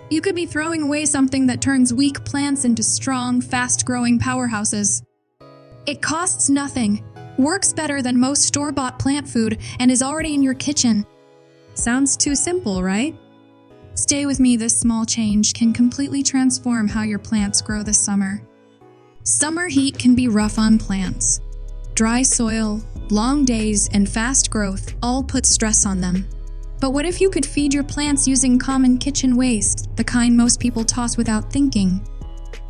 You could be throwing away something that turns weak plants into strong, fast-growing powerhouses. It costs nothing, works better than most store-bought plant food, and is already in your kitchen. Sounds too simple, right? Stay with me, this small change can completely transform how your plants grow this summer. Summer heat can be rough on plants. Dry soil, long days, and fast growth all put stress on them. But what if you could feed your plants using common kitchen waste, the kind most people toss without thinking?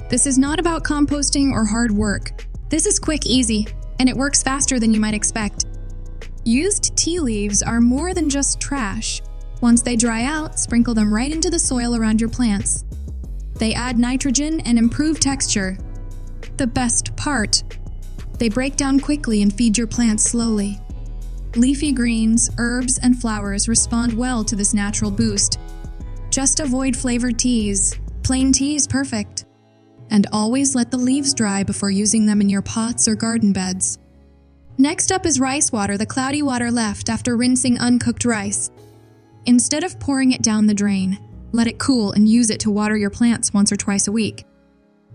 This is not about composting or hard work. This is quick, easy, and it works faster than you might expect. Used tea leaves are more than just trash. Once they dry out, sprinkle them right into the soil around your plants. They add nitrogen and improve texture. The best part, they break down quickly and feed your plants slowly. Leafy greens, herbs, and flowers respond well to this natural boost. Just avoid flavored teas. Plain tea is perfect. And always let the leaves dry before using them in your pots or garden beds. Next up is rice water, the cloudy water left after rinsing uncooked rice. Instead of pouring it down the drain, let it cool and use it to water your plants once or twice a week.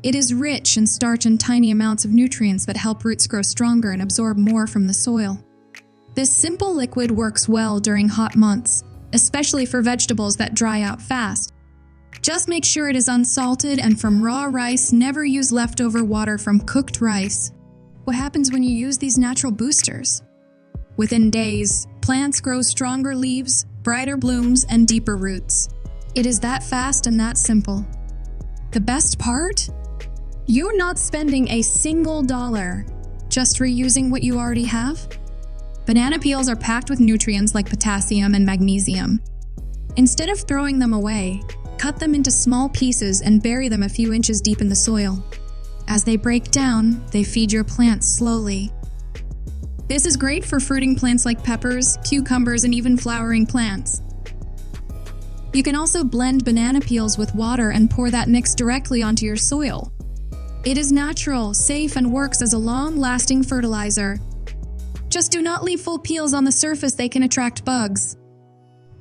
It is rich in starch and tiny amounts of nutrients that help roots grow stronger and absorb more from the soil. This simple liquid works well during hot months, especially for vegetables that dry out fast. Just make sure it is unsalted and from raw rice. Never use leftover water from cooked rice. What happens when you use these natural boosters? Within days, plants grow stronger leaves, brighter blooms, and deeper roots. It is that fast and that simple. The best part? You're not spending a single dollar, just reusing what you already have. Banana peels are packed with nutrients like potassium and magnesium. Instead of throwing them away, cut them into small pieces and bury them a few inches deep in the soil. As they break down, they feed your plants slowly. This is great for fruiting plants like peppers, cucumbers, and even flowering plants. You can also blend banana peels with water and pour that mix directly onto your soil. It is natural, safe, and works as a long-lasting fertilizer. Just do not leave full peels on the surface, they can attract bugs.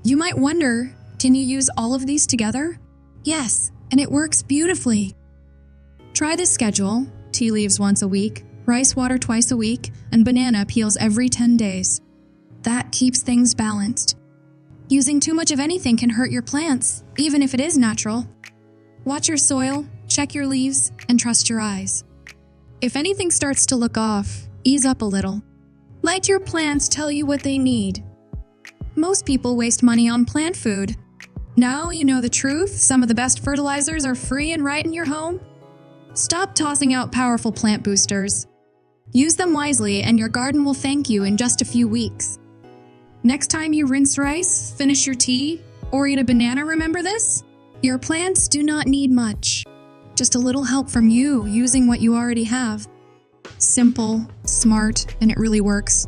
You might wonder, can you use all of these together? Yes, and it works beautifully. Try this schedule: tea leaves once a week, rice water twice a week, and banana peels every 10 days. That keeps things balanced. Using too much of anything can hurt your plants, even if it is natural. Watch your soil, check your leaves, and trust your eyes. If anything starts to look off, ease up a little. Let your plants tell you what they need. Most people waste money on plant food. Now you know the truth. Some of the best fertilizers are free and right in your home. Stop tossing out powerful plant boosters. Use them wisely and your garden will thank you in just a few weeks. Next time you rinse rice, finish your tea, or eat a banana, remember this? Your plants do not need much. Just a little help from you using what you already have. Simple, smart, and it really works.